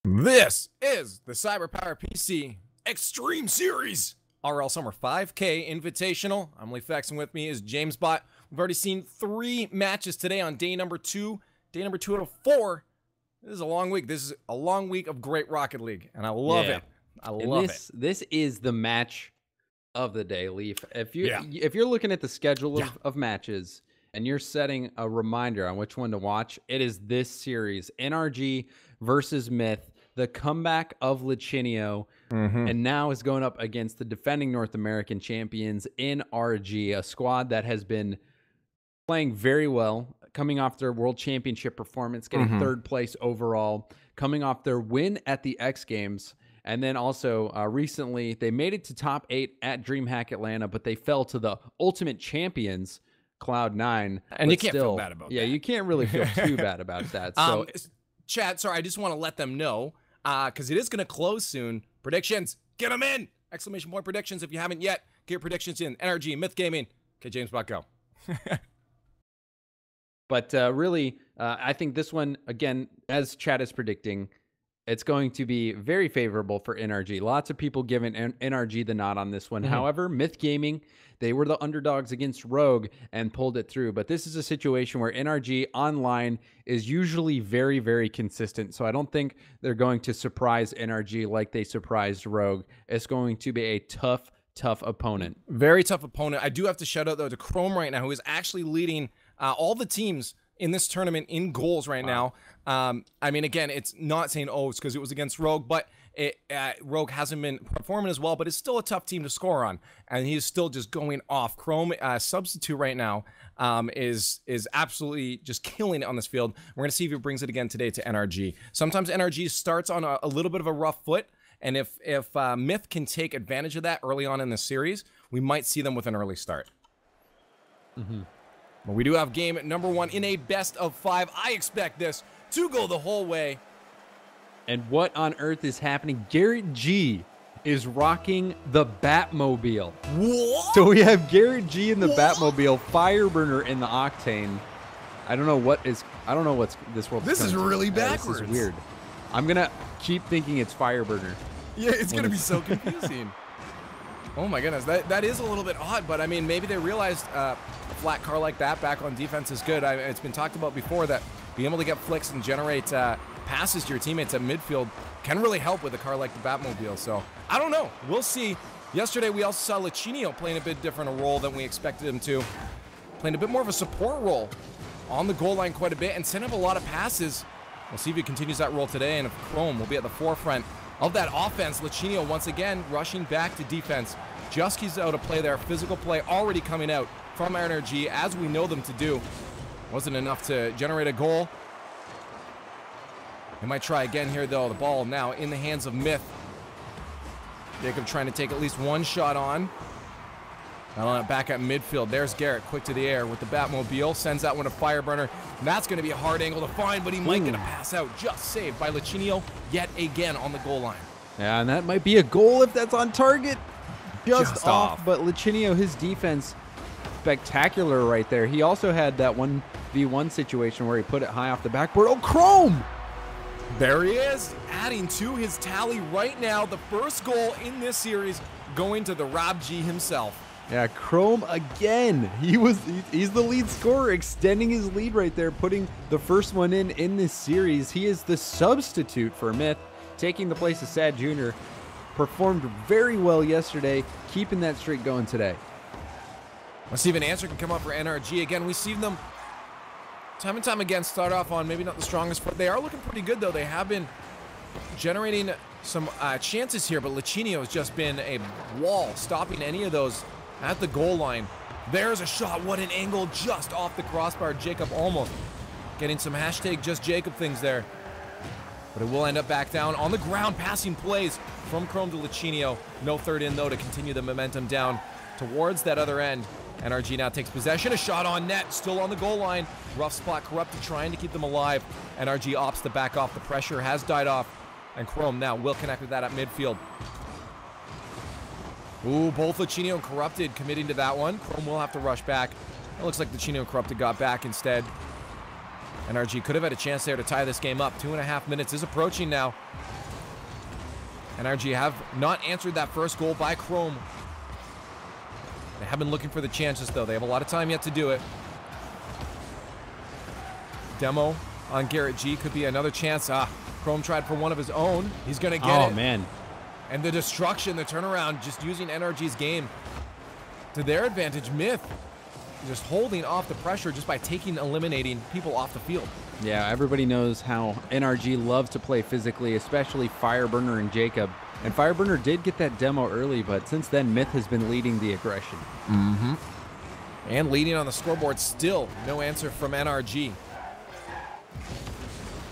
This is the CyberpowerPC Extreme Series RL Summer 5K Invitational. I'm Lee Fex, and with me is James Bot. We've already seen 3 matches today on day number 2. Day number 2 out of 4. This is a long week. This is a long week of great Rocket League, and I love it. I love it. This is the match of the day, Leaf. If you're looking at the schedule of matches and you're setting a reminder on which one to watch, it is this series, NRG versus Myth, the comeback of Lichinio, and now is going up against the defending North American champions NRG, a squad that has been playing very well, coming off their World Championship performance, getting 3rd place overall, coming off their win at the X Games. And then also recently, they made it to top 8 at DreamHack Atlanta, but they fell to the ultimate champions, Cloud9. And you can't feel bad about that. Yeah, you can't really feel too bad about that. So, chat, sorry, I just want to let them know, because it is going to close soon. Predictions, get them in! Exclamation point predictions if you haven't yet. Get your predictions in. NRG, Myth Gaming. Okay, James Bot, go. But really, I think this one, again, as chat is predicting, it's going to be very favorable for NRG. Lots of people giving NRG the nod on this one. However, Myth Gaming, they were the underdogs against Ro8 and pulled it through. But this is a situation where NRG online is usually very, very consistent. So I don't think they're going to surprise NRG like they surprised Ro8. It's going to be a tough opponent. Very tough opponent. I do have to shout out, though, to Chrome right now, who is actually leading all the teams in this tournament in goals right now. I mean, again, it's not saying, oh, it's because it was against Ro8, but Ro8 hasn't been performing as well, but it's still a tough team to score on, and he's still just going off. Chrome, substitute right now, is absolutely just killing it on this field. We're going to see if he brings it again today to NRG. Sometimes NRG starts on a little bit of a rough foot, and if Myth can take advantage of that early on in the series, we might see them with an early start. But we do have game number 1 in a best of 5. I expect this to go the whole way. And what on earth is happening? Garrett G is rocking the Batmobile. What? So we have Garrett G in the Batmobile, Fireburner in the Octane. I don't know what's this world. This is really backwards. This is weird. I'm gonna keep thinking it's Fireburner. Yeah, it's gonna be so confusing. Oh my goodness, that is a little bit odd, but I mean, maybe they realized a flat car like that back on defense is good. It's been talked about before that being able to get flicks and generate passes to your teammates at midfield can really help with a car like the Batmobile. So I don't know, we'll see. Yesterday we also saw Lichinio playing a bit different a role than we expected him to, playing a bit more of a support role on the goal line quite a bit and sending up a lot of passes. We'll see if he continues that role today, and if Chrome will be at the forefront of that offense. Lichinio once again rushing back to defense. Just keeps out a play there. Physical play already coming out from NRG as we know them to do. Wasn't enough to generate a goal. They might try again here though. The ball now in the hands of Myth. Jacob trying to take at least one shot on. Back at midfield. There's Garrett, quick to the air with the Batmobile. Sends that one to Fireburner. And that's going to be a hard angle to find, but he might get a pass out. Just saved by Lichinio yet again on the goal line. Yeah, and that might be a goal if that's on target. Just off. But Lichinio, his defense, spectacular right there. He also had that 1v1 situation where he put it high off the backboard. Oh, Chrome! There he is, adding to his tally right now. The first goal in this series going to the Rob G himself. Yeah, Chrome again. He's the lead scorer, extending his lead right there, putting the first one in this series. He is the substitute for Myth, taking the place of Sad Jr. Performed very well yesterday, keeping that streak going today. Let's see if an answer can come up for NRG. Again, we've seen them time and time again start off on maybe not the strongest foot. They are looking pretty good, though. They have been generating some chances here, but Lichinio has just been a wall, stopping any of those at the goal line. There's a shot. What an angle just off the crossbar. Jacob almost getting some hashtag just Jacob things there. But it will end up back down on the ground. Passing plays from Chrome to Lichinio. No third in, though, to continue the momentum down towards that other end. NRG now takes possession. A shot on net. Still on the goal line. Rough spot. Corrupted trying to keep them alive. NRG opts to back off. The pressure has died off. And Chrome now will connect with that at midfield. Ooh, both Lichinio and Corrupted committing to that one. Chrome will have to rush back. It looks like Lichinio and Corrupted got back instead. NRG could have had a chance there to tie this game up. 2.5 minutes is approaching now. NRG have not answered that first goal by Chrome. They have been looking for the chances, though. They have a lot of time yet to do it. Demo on Garrett G could be another chance. Chrome tried for one of his own. He's going to get it. Oh, man. And the destruction, the turnaround, just using NRG's game to their advantage. Myth just holding off the pressure just by eliminating people off the field. Yeah, everybody knows how NRG loves to play physically, especially Fireburner and Jacob. And Fireburner did get that demo early, but since then, Myth has been leading the aggression. And leading on the scoreboard still. No answer from NRG.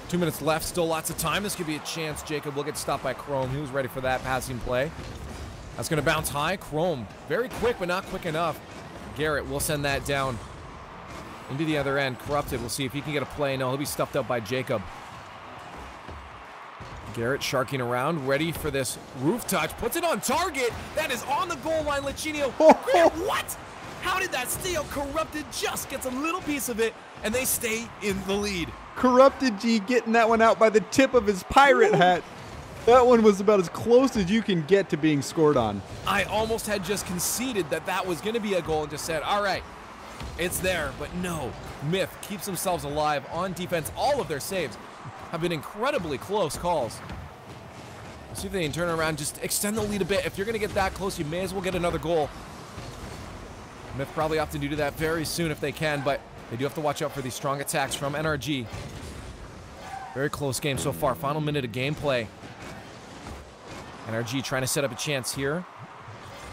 2 minutes left, still lots of time. This could be a chance. Jacob will get stopped by Chrome. He was ready for that passing play. That's going to bounce high. Chrome, very quick, but not quick enough. Garrett will send that down into the other end. Corrupted, we'll see if he can get a play. No, he'll be stuffed up by Jacob. Garrett sharking around, ready for this roof touch. Puts it on target. That is on the goal line. Lichinio. What? How did that steal? Corrupted just gets a little piece of it, and they stay in the lead. Corrupted G getting that one out by the tip of his pirate hat. That one was about as close as you can get to being scored on. I almost had just conceded that that was going to be a goal and just said, all right, it's there. But no, Myth keeps themselves alive on defense. All of their saves have been incredibly close calls. We'll see if they can turn around, just extend the lead a bit. If you're going to get that close, you may as well get another goal. Myth probably have to do that very soon if they can, but they do have to watch out for these strong attacks from NRG. Very close game so far. Final minute of gameplay. NRG trying to set up a chance here.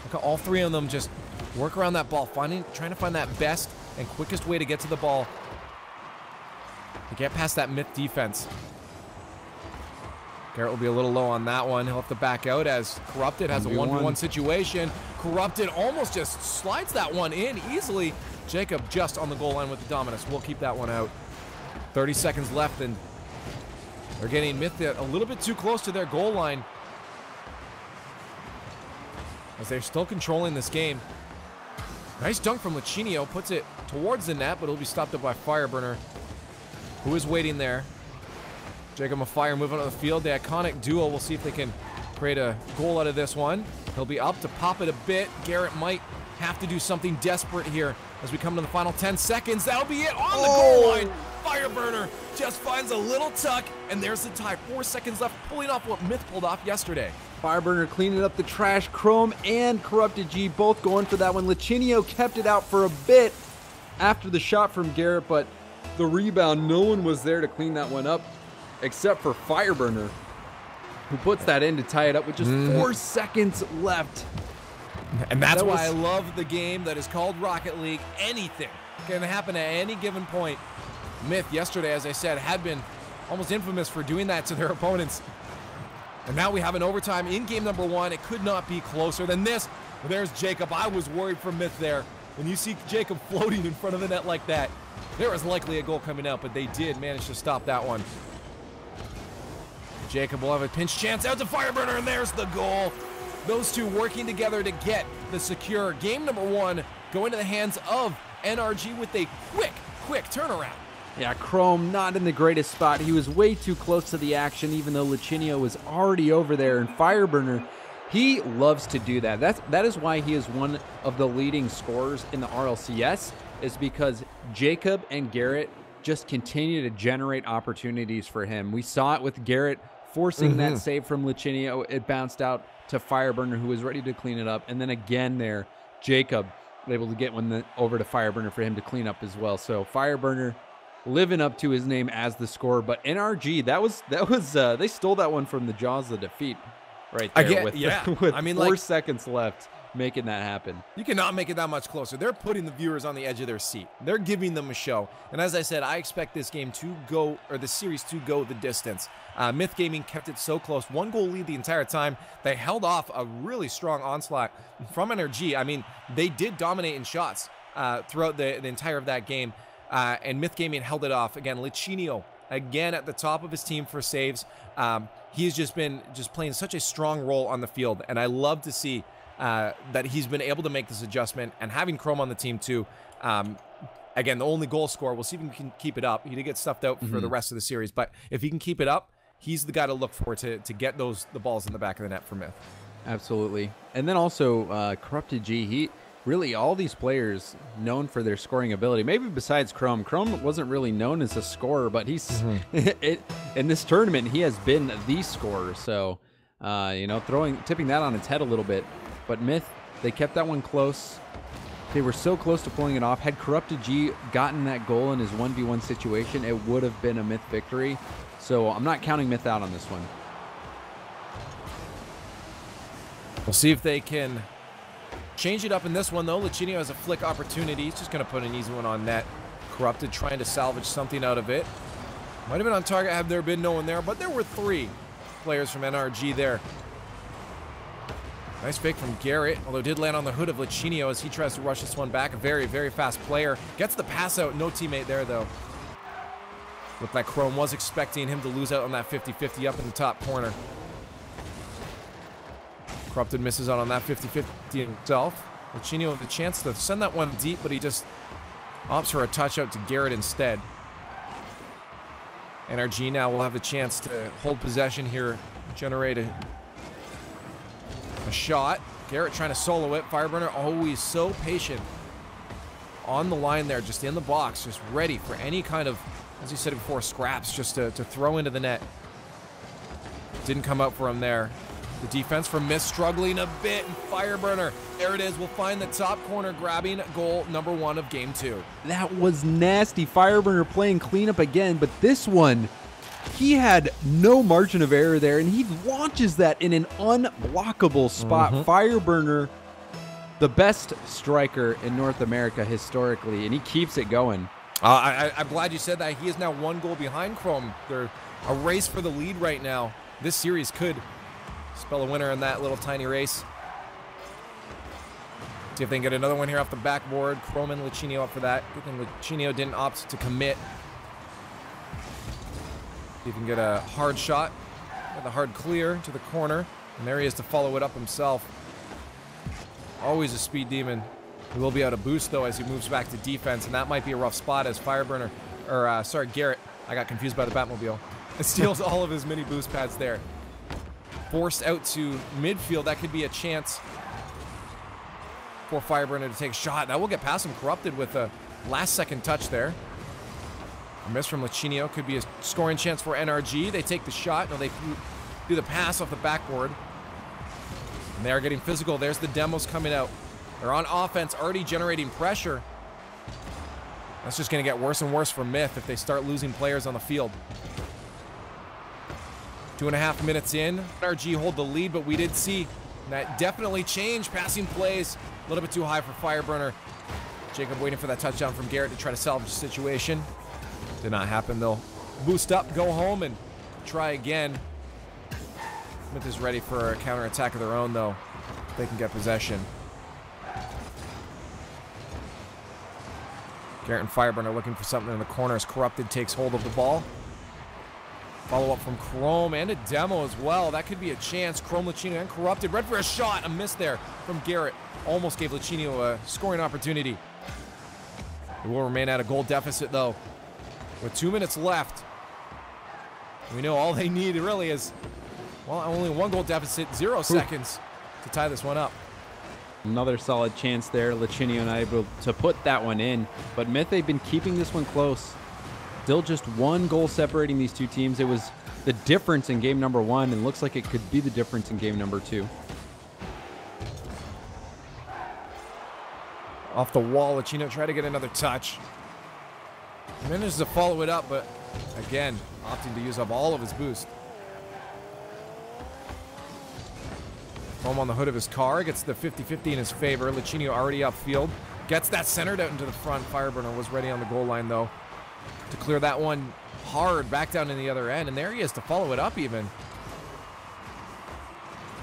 Look at all three of them just work around that ball, trying to find that best and quickest way to get to the ball. To get past that Myth defense. Garrett will be a little low on that one. He'll have to back out as Corrupted has a 1v1 situation. Corrupted almost just slides that one in easily. Jacob just on the goal line with the Dominus. We'll keep that one out. 30 seconds left, and they're getting Myth a little bit too close to their goal line, as they're still controlling this game. Nice dunk from Lichinio. Puts it towards the net, but it'll be stopped up by Fireburner, who is waiting there. Jacob and Fire moving on the field. The iconic duo. We'll see if they can create a goal out of this one. He'll be up to pop it a bit. Garrett might have to do something desperate here as we come to the final 10 seconds. That'll be it on the goal line. Fireburner just finds a little tuck, and there's the tie. 4 seconds left, pulling off what Myth pulled off yesterday. Fireburner cleaning up the trash. Chrome and Corrupted G both going for that one. Lichinio kept it out for a bit after the shot from Garrett, but the rebound, no one was there to clean that one up except for Fireburner, who puts that in to tie it up with just 4 seconds left. And that's why I love the game that is called Rocket League. Anything can happen at any given point. Myth yesterday, as I said, had been almost infamous for doing that to their opponents. And now we have an overtime in game number 1. It could not be closer than this. There's Jacob. I was worried for Myth there. When you see Jacob floating in front of the net like that, there was likely a goal coming out, but they did manage to stop that one. Jacob will have a pinch chance out to Fireburner, and there's the goal. Those two working together to get the secure game number 1 going to the hands of NRG with a quick turnaround. Yeah, Chrome not in the greatest spot. He was way too close to the action, even though Lichinio was already over there. And Fireburner, he loves to do that. That is why he is one of the leading scorers in the RLCS, is because Jacob and Garrett just continue to generate opportunities for him. We saw it with Garrett forcing that save from Lichinio. It bounced out to Fireburner, who was ready to clean it up. And then again there, Jacob able to get one over to Fireburner for him to clean up as well. So Fireburner living up to his name as the scorer. But NRG, that was they stole that one from the jaws of defeat right there with I mean, 4 seconds left, making that happen. You cannot make it that much closer. They're putting the viewers on the edge of their seat. They're giving them a show. And as I said, I expect this game to go, or the series to go the distance. Myth Gaming kept it so close. 1 goal lead the entire time. They held off a really strong onslaught from NRG. I mean, they did dominate in shots throughout the entire of that game. And Myth Gaming held it off. Again, Lichinio, again at the top of his team for saves. He's just been playing such a strong role on the field. And I love to see that he's been able to make this adjustment, and having Chrome on the team too. Again, the only goal scorer. We'll see if he can keep it up. He did get stuffed out for the rest of the series, but if he can keep it up, he's the guy to look for to get the balls in the back of the net for Myth. Absolutely. And then also Corrupted G, he really, all these players known for their scoring ability, maybe besides Chrome. Chrome wasn't really known as a scorer, but he's in this tournament, he has been the scorer. So, you know, tipping that on its head a little bit. But Myth, they kept that one close. They were so close to pulling it off. Had Corrupted G gotten that goal in his 1v1 situation, it would have been a Myth victory. So I'm not counting Myth out on this one. We'll see if they can change it up in this one, though. Lachinio has a flick opportunity. He's just going to put an easy one on net. Corrupted trying to salvage something out of it. Might have been on target had there been no one there, but there were 3 players from NRG there. Nice fake from Garrett, although did land on the hood of Lachinio as he tries to rush this one back. A very, very fast player. Gets the pass out. No teammate there, though. Looked like Chrome was expecting him to lose out on that 50-50 up in the top corner. Corrupted misses out on that 50-50 himself. Lachinio with the chance to send that one deep, but he just opts for a touch out to Garrett instead. NRG now will have the chance to hold possession here, generate a shot. Garrett trying to solo it. Fireburner always so patient on the line there, just in the box, just ready for any kind of, as you said before, scraps just to throw into the net. Didn't come out for him there. The defense from Myth struggling a bit, and Fireburner, there it is, will find the top corner, grabbing goal number 1 of game 2. That was nasty. Fireburner playing cleanup again, but this one, he had no margin of error there, and he launches that in an unblockable spot. Fireburner, the best striker in North America historically, and he keeps it going. I'm glad you said that. He is now 1 goal behind Chrome. They're a race for the lead right now. This series could spell a winner in that little tiny race. See if they can get another one here off the backboard. Chrome and Lachinio up for that. Good thing Lachinio didn't opt to commit. See if he can get a hard shot. Get the hard clear to the corner. And there he is to follow it up himself. Always a speed demon. He will be out of boost, though, as he moves back to defense. And that might be a rough spot as Fireburner, or sorry, Garrett. I got confused by the Batmobile. It steals all of his mini boost pads there. Forced out to midfield. That could be a chance for Fireburner to take a shot. That will get past him. Corrupted with a last-second touch there. A miss from Lachinio could be a scoring chance for NRG. They take the shot. No, they do the pass off the backboard. And they are getting physical. There's the demos coming out. They're on offense, already generating pressure. That's just going to get worse and worse for Myth if they start losing players on the field. 2.5 minutes in, NRG hold the lead, but we did see that definitely change. Passing plays a little bit too high for Fireburner. Jacob waiting for that touchdown from Garrett to try to salvage the situation. Did not happen, though. Boost up, go home, and try again. Myth is ready for a counterattack of their own, though. If they can get possession. Garrett and Fireburner looking for something in the corners. Corrupted takes hold of the ball. Follow up from Chrome and a demo as well. That could be a chance. Chrome, Lachinio, and Corrupted. Red for a shot. A miss there from Garrett. Almost gave Lachinio a scoring opportunity. They will remain at a goal deficit, though. With 2 minutes left, we know all they need really is, well, only 1 goal deficit, 0 seconds to tie this one up. Another solid chance there. Lachinio not able to put that one in. But Myth, they've been keeping this one close. Still just 1 goal separating these two teams. It was the difference in game number 1, and looks like it could be the difference in game number 2. Off the wall, Lachinio tried to get another touch. Manages to follow it up, but again, opting to use up all of his boost. Home on the hood of his car, gets the 50-50 in his favor. Lachinio already upfield. Gets that centered out into the front. Fireburner was ready on the goal line, though, to clear that one hard back down in the other end. And there he is to follow it up even.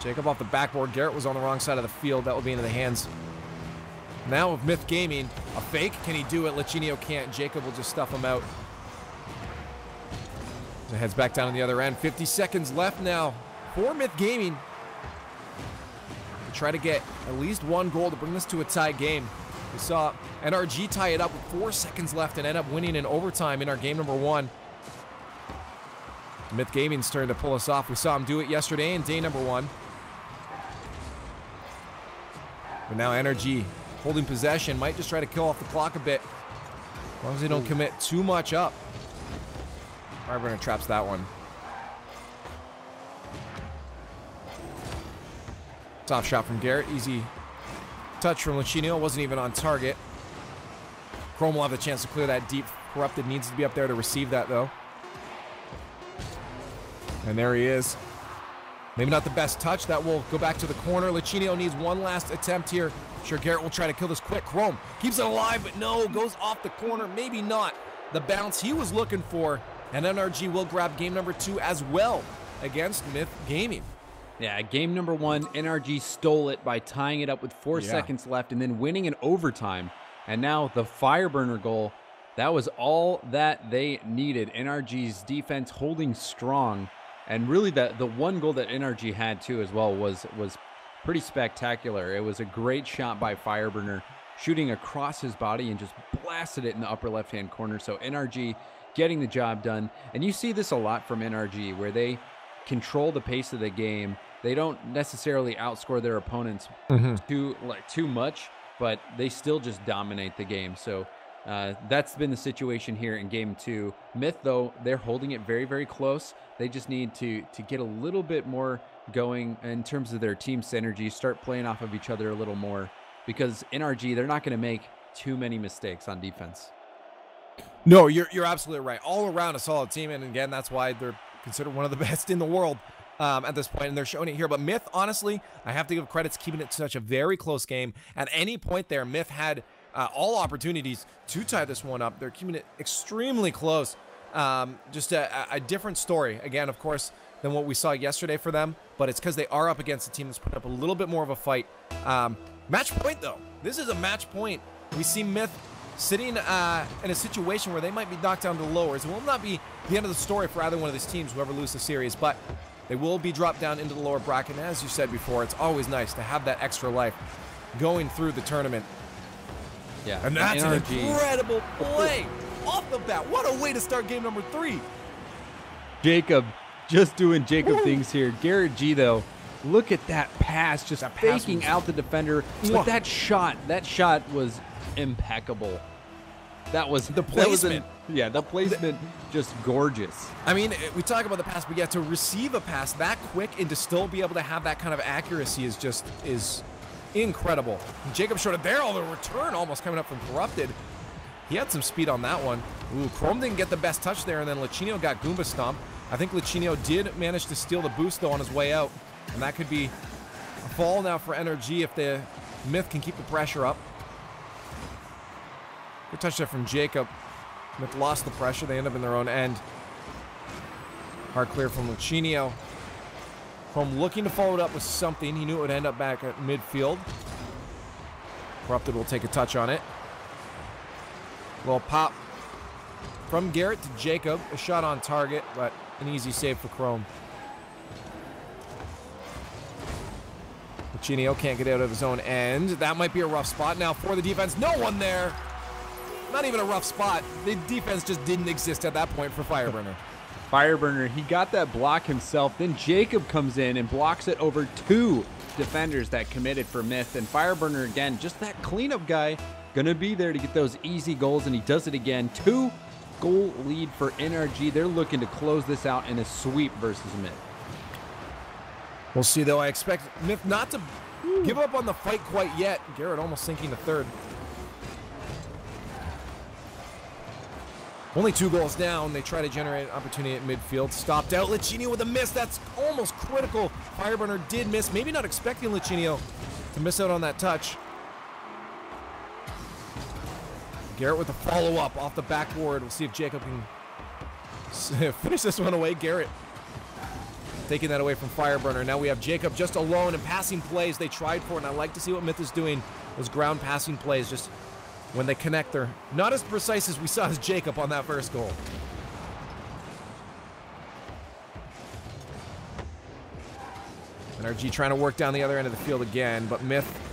Jacob off the backboard. Garrett was on the wrong side of the field. That will be into the hands now of Myth Gaming. A fake. Can he do it? Lachinio can't. Jacob will just stuff him out. He heads back down on the other end. 50 seconds left now for Myth Gaming to try to get at least 1 goal to bring this to a tie game. We saw NRG tie it up with 4 seconds left and end up winning in overtime in our game number 1. Myth Gaming's turn to pull us off. We saw him do it yesterday in day number 1. But now NRG holding possession. Might just try to kill off the clock a bit. As long as they don't commit too much up. Fireburner traps that one. Top shot from Garrett. Easy touch from Lichinio. Wasn't even on target. Chrome will have the chance to clear that deep. Corrupted needs to be up there to receive that, though. And there he is. Maybe not the best touch. That will go back to the corner. Lichinio needs one last attempt here. I'm sure Garrett will try to kill this quick. Chrome keeps it alive, but no, goes off the corner. Maybe not the bounce he was looking for. And NRG will grab game number 2 as well against Myth Gaming. Yeah, game number 1, NRG stole it by tying it up with 4 seconds left and then winning in overtime. And now the Fireburner goal, that was all that they needed. NRG's defense holding strong. And really the one goal that NRG had too as well was pretty spectacular. It was a great shot by Fireburner, shooting across his body and just blasted it in the upper left-hand corner. So NRG getting the job done. And you see this a lot from NRG where they control the pace of the game. They don't necessarily outscore their opponents too much, but they still just dominate the game. So that's been the situation here in game 2. Myth, though, they're holding it very, very close. They just need to get a little bit more going in terms of their team synergy, start playing off of each other a little more, because NRG, they're not going to make too many mistakes on defense. No, you're absolutely right. All around a solid team, and again, that's why they're considered one of the best in the world at this point, and they're showing it here. But Myth, honestly, I have to give credit to keeping it such a very close game. At any point there, Myth had all opportunities to tie this one up. They're keeping it extremely close. Just a different story, again, of course, than what we saw yesterday for them, but it's because they are up against a team that's put up a little bit more of a fight. Match point, though. This is a match point. We see Myth sitting in a situation where they might be knocked down to the lowers. It will not be the end of the story for either one of these teams, whoever loses the series, but they will be dropped down into the lower bracket. And as you said before, it's always nice to have that extra life going through the tournament. Yeah, and that's an incredible play off the bat. What a way to start game number 3. Jacob, just doing Jacob things here. Garrett G, though, look at that pass, just faking out the defender. But that shot was impeccable. That was the placement. The placement just gorgeous. I mean, we talk about the pass, but yeah, to receive a pass that quick and to still be able to have that kind of accuracy is incredible. And Jacob showed it there, although return almost coming up from Corrupted. He had some speed on that one. Ooh, Chrome didn't get the best touch there, and then Lichinio got Goomba Stomp. I think Lichinio did manage to steal the boost, though, on his way out. And that could be a fall now for NRG if the Myth can keep the pressure up. Good touch there from Jacob. Myth lost the pressure. They end up in their own end. Hard clear from Lichinio. Chrome looking to follow it up with something. He knew it would end up back at midfield. Corrupted will take a touch on it. Little pop from Garrett to Jacob. A shot on target, but an easy save for Chrome. Lichinio can't get out of his own end. That might be a rough spot now for the defense. No one there. Not even a rough spot. The defense just didn't exist at that point for Fireburner. Fireburner, he got that block himself. Then Jacob comes in and blocks it over 2 defenders that committed for Myth. And Fireburner, again, just that cleanup guy, gonna be there to get those easy goals, and he does it again. 2-goal lead for NRG. They're looking to close this out in a sweep versus Myth. We'll see, though. I expect Myth not to give up on the fight quite yet. Garrett almost sinking to third. Only 2 goals down. They try to generate an opportunity at midfield. Stopped out. Lichinio with a miss. That's almost critical. Fireburner did miss. Maybe not expecting Lichinio to miss out on that touch. Garrett with a follow-up off the backboard. We'll see if Jacob can finish this one away. Garrett taking that away from Fireburner. Now we have Jacob just alone and passing plays. They tried for it, and I like to see what Myth is doing. Those ground passing plays, just when they connect, they're not as precise as we saw as Jacob on that first goal. NRG trying to work down the other end of the field again, but Myth.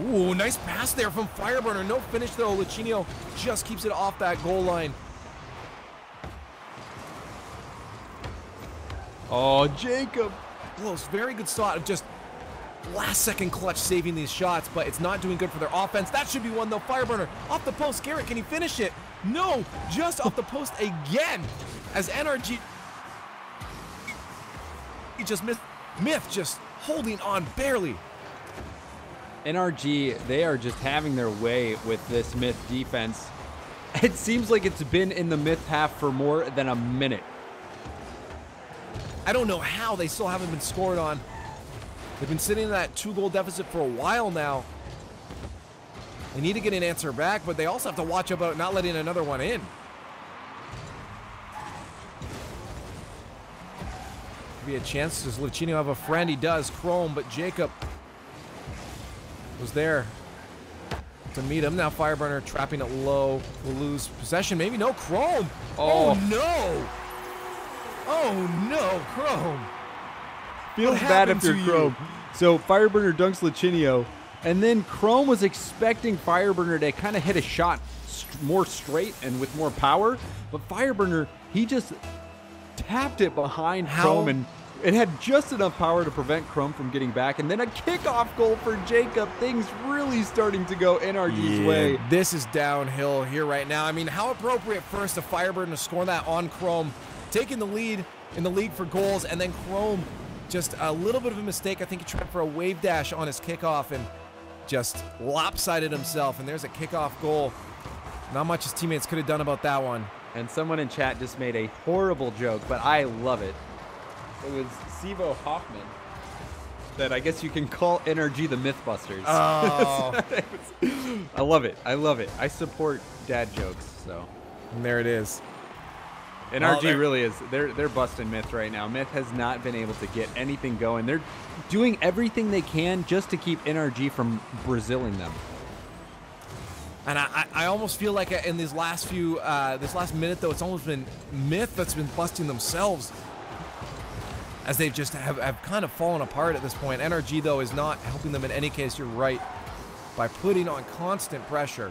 Ooh, nice pass there from Fireburner. No finish, though. Lichinio just keeps it off that goal line. Oh, Jacob. Close. Very good slot of just last-second clutch saving these shots, but it's not doing good for their offense. That should be one, though. Fireburner off the post. Garrett, can he finish it? No, just off the post again as NRG. He just missed. Myth just holding on barely. NRG, they are just having their way with this Myth defense. It seems like it's been in the Myth half for more than a minute. I don't know how they still haven't been scored on. They've been sitting in that 2-goal deficit for a while now. They need to get an answer back, but they also have to watch about not letting another one in. Could be a chance. Does Luchino have a friend? He does. Chrome, but Jacob was there to meet him. Now Fireburner trapping it low. Will lose possession. Maybe no. Chrome. Oh no. Oh no, Chrome. Feels bad if you're Chrome. So Fireburner dunks Luchino, and then Chrome was expecting Fireburner to kind of hit a shot more straight and with more power, but Fireburner, he just tapped it behind Chrome, and it had just enough power to prevent Chrome from getting back, and then a kickoff goal for Jacob. Things really starting to go NRG's way. This is downhill here right now. I mean, how appropriate first of Fireburner to score that on Chrome, taking the lead in the league for goals, and then Chrome, just a little bit of a mistake. I think he tried for a wave dash on his kickoff and just lopsided himself, and there's a kickoff goal. Not much his teammates could have done about that one. And someone in chat just made a horrible joke, but I love it. It was Sivo Hoffman that I guess you can call NRG the Mythbusters. Oh. I love it. I love it. I support dad jokes, so. And there it is. NRG really is. They're busting Myth right now. Myth has not been able to get anything going. They're doing everything they can just to keep NRG from Braziling them. And I almost feel like in these last few, this last minute though, it's almost been Myth that's been busting themselves, as they just have kind of fallen apart at this point. NRG though is not helping them in any case. You're right, by putting on constant pressure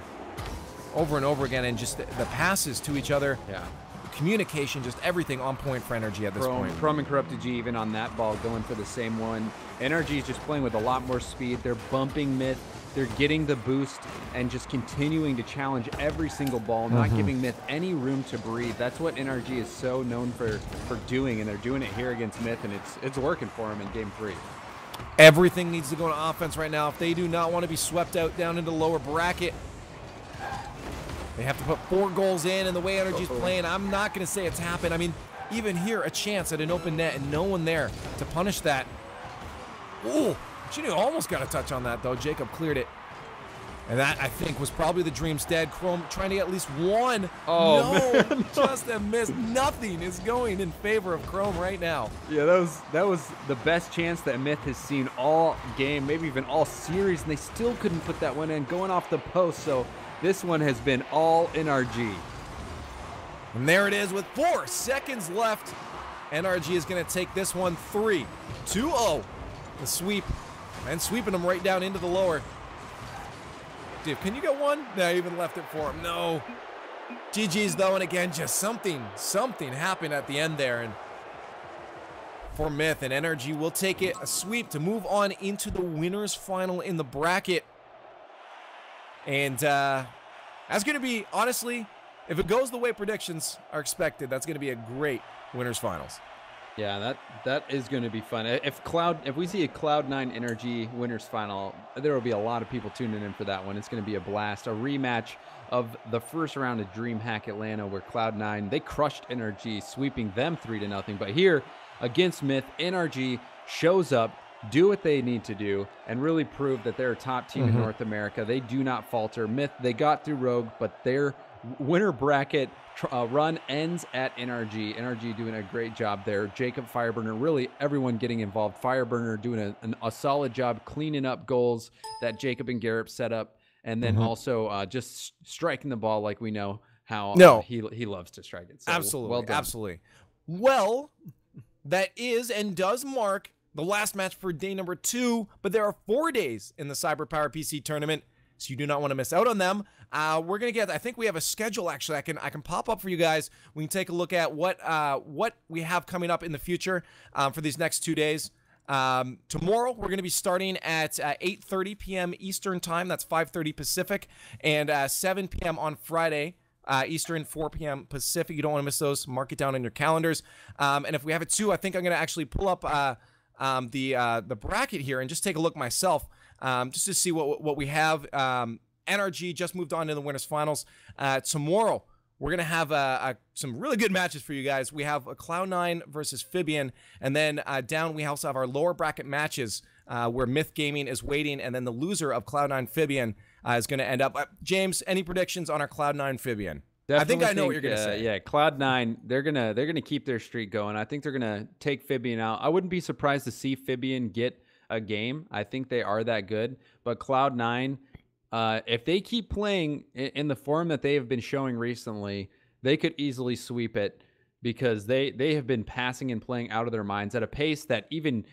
over and over again, and just the passes to each other. Yeah. Communication, just everything on point for NRG at this point. Chrome and Corrupted G even on that ball going for the same one. NRG is just playing with a lot more speed. They're bumping Myth. They're getting the boost and just continuing to challenge every single ball, not giving Myth any room to breathe. That's what NRG is so known for doing, and they're doing it here against Myth, and it's working for them in Game 3. Everything needs to go to offense right now if they do not want to be swept out down into the lower bracket. They have to put 4 goals in, and the way NRG's playing, I'm not going to say it's happened. I mean, even here, a chance at an open net and no one there to punish that. Ooh, Chino almost got a touch on that, though. Jacob cleared it. And that, I think, was probably the dream's dead. Chrome trying to get at least one. Oh, no, just a miss. Nothing is going in favor of Chrome right now. Yeah, that was the best chance that Myth has seen all game, maybe even all series, and they still couldn't put that one in, going off the post. So this one has been all NRG. And there it is with 4 seconds left. NRG is going to take this one 3-2-0. The sweep, and sweeping them right down into the lower. Dude, can you get one? No, even left it for him. No. GG's though, and again, just something happened at the end there. And for Myth, and NRG will take it, a sweep to move on into the winners final in the bracket. And that's going to be, honestly, if it goes the way predictions are expected, that's going to be a great winners finals. Yeah, that is going to be fun. If we see a Cloud9 NRG winners final, there will be a lot of people tuning in for that one. It's going to be a blast. A rematch of the first round of DreamHack Atlanta, where Cloud9, they crushed NRG, sweeping them 3-0. But here against Myth, NRG shows up, do what they need to do, and really prove that they're a top team in North America. They do not falter. Myth, they got through Rogue, but their winner bracket run ends at NRG. NRG doing a great job there. Jacob, Fireburner, really everyone getting involved. Fireburner doing a solid job cleaning up goals that Jacob and Garrett set up, and then also just striking the ball like we know how he loves to strike it. So, absolutely, well done. Absolutely. Well, that is and does mark the last match for day number 2, but there are 4 days in the CyberpowerPC tournament. so you do not want to miss out on them. We're gonna get, I think we have a schedule actually I can pop up for you guys. We can take a look at what we have coming up in the future for these next 2 days. Tomorrow we're going to be starting at 8:30 p.m. Eastern time. That's 5:30 Pacific, and 7 p.m. on Friday Eastern, 4 p.m. Pacific. You don't want to miss those. Mark it down in your calendars. And if we have it too, I think I'm going to actually pull up the bracket here and just take a look myself, just to see what we have. NRG just moved on to the winners finals. Tomorrow we're going to have some really good matches for you guys. We have a Cloud9 versus Fibian, and then down we also have our lower bracket matches where Myth Gaming is waiting, and then the loser of Cloud9 Fibian is going to end up. James, any predictions on our Cloud9 Fibian? I think I know what you're going to say. Yeah, Cloud9, they're gonna keep their streak going. I think they're gonna take Fibian out. I wouldn't be surprised to see Fibian get a game. I think they are that good, but Cloud9, if they keep playing in the form that they have been showing recently, they could easily sweep it, because they have been passing and playing out of their minds at a pace that even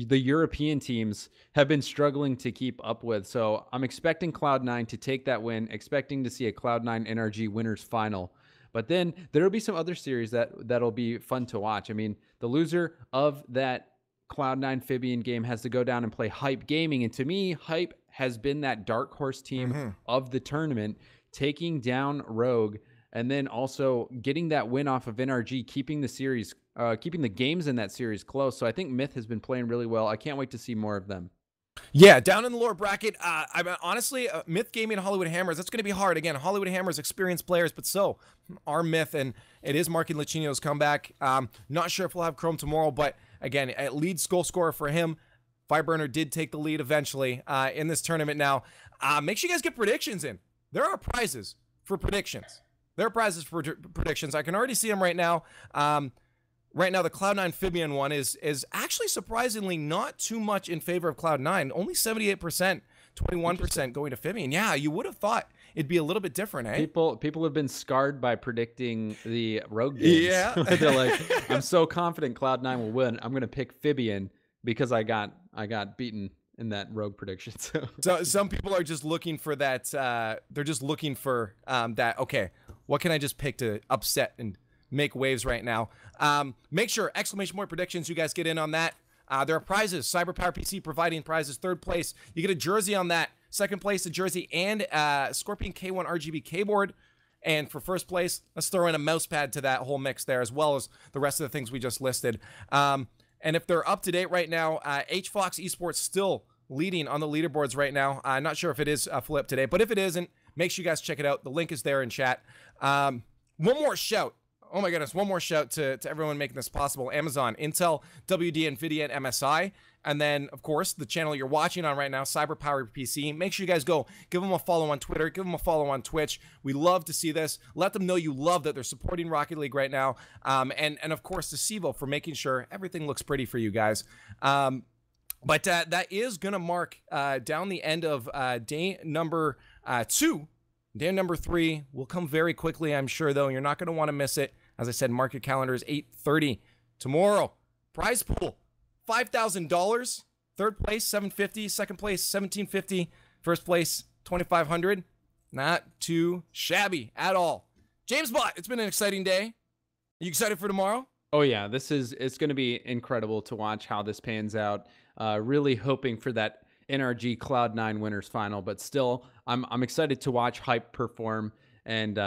the European teams have been struggling to keep up with. So I'm expecting Cloud9 to take that win, expecting to see a Cloud9 NRG winners final. But then there'll be some other series that'll be fun to watch. I mean, the loser of that Cloud9 Fibian game has to go down and play Hype Gaming. And to me, Hype has been that dark horse team of the tournament, taking down Rogue, and then also getting that win off of NRG, keeping the series, keeping the games in that series close. So I think Myth has been playing really well. I can't wait to see more of them. Yeah, down in the lower bracket, honestly, Myth Gaming and Hollywood Hammers, that's going to be hard. Again, Hollywood Hammers, experienced players, but so are Myth, and it is marking Lichinio's comeback. Not sure if we'll have Chrome tomorrow, but again, a lead goal scorer for him. Fireburner did take the lead eventually in this tournament. Now, make sure you guys get predictions in. There are prizes for predictions. There are prizes for predictions. I can already see them right now. Right now, the Cloud9 Fibian one is actually surprisingly not too much in favor of Cloud9. Only 78%, 21% going to Fibian. Yeah, you would have thought it'd be a little bit different, eh? People have been scarred by predicting the Rogue games. Yeah. They're like, I'm so confident Cloud9 will win. I'm going to pick Fibian because I got beaten in that Rogue prediction. So some people are just looking for that. They're just looking for that. Okay, what can I just pick to upset and make waves right now? Make sure exclamation point predictions. You guys get in on that. There are prizes. CyberpowerPC providing prizes. Third place, you get a jersey on that. Second place, a jersey and Scorpion K1 RGB keyboard. And for first place, let's throw in a mouse pad to that whole mix there, as well as the rest of the things we just listed. And if they're up to date right now, HFox Esports still leading on the leaderboards right now. I'm not sure if it is fully up to date, but if it isn't, make sure you guys check it out. The link is there in chat. One more shout. Oh my goodness, one more shout to everyone making this possible. Amazon, Intel, WD, NVIDIA, and MSI. And then, of course, the channel you're watching on right now, CyberpowerPC. Make sure you guys go give them a follow on Twitter. Give them a follow on Twitch. We love to see this. Let them know you love that they're supporting Rocket League right now. And of course, to Sivo for making sure everything looks pretty for you guys. But that is going to mark down the end of day number 2. Day number 3 will come very quickly, I'm sure, though. You're not going to want to miss it. As I said, mark your calendars, 8:30 tomorrow. Prize pool, $5,000. Third place, $750. Second place, $1,750. First place, $2,500. Not too shabby at all. James Bott, it's been an exciting day. Are you excited for tomorrow? Oh yeah, it's going to be incredible to watch how this pans out. Really hoping for that NRG Cloud9 winners final, but still, I'm excited to watch Hype perform. And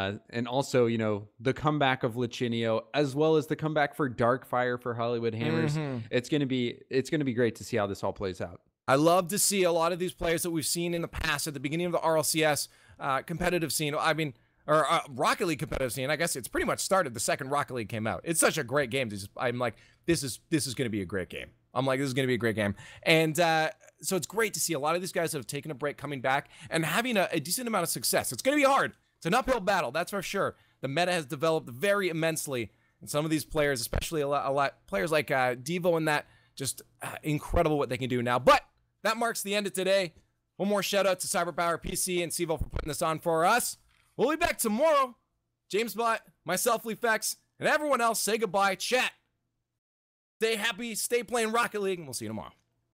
also, you know, the comeback of Lichinio, as well as the comeback for Darkfire for Hollywood Hammers. It's gonna be great to see how this all plays out. I love to see a lot of these players that we've seen in the past at the beginning of the RLCS competitive scene. I mean, or Rocket League competitive scene. I guess it's pretty much started the second Rocket League came out. It's such a great game. I'm like, this is gonna be a great game. I'm like, this is gonna be a great game. And so it's great to see a lot of these guys that have taken a break coming back and having a decent amount of success. It's gonna be hard. It's an uphill battle, that's for sure. The meta has developed very immensely, and some of these players, especially a lot players like Devo and that, just incredible what they can do now. But that marks the end of today. One more shout out to CyberpowerPC and Sivo for putting this on for us. We'll be back tomorrow. James Bott, myself, Leafex, and everyone else say goodbye. Chat. Stay happy, stay playing Rocket League, and we'll see you tomorrow.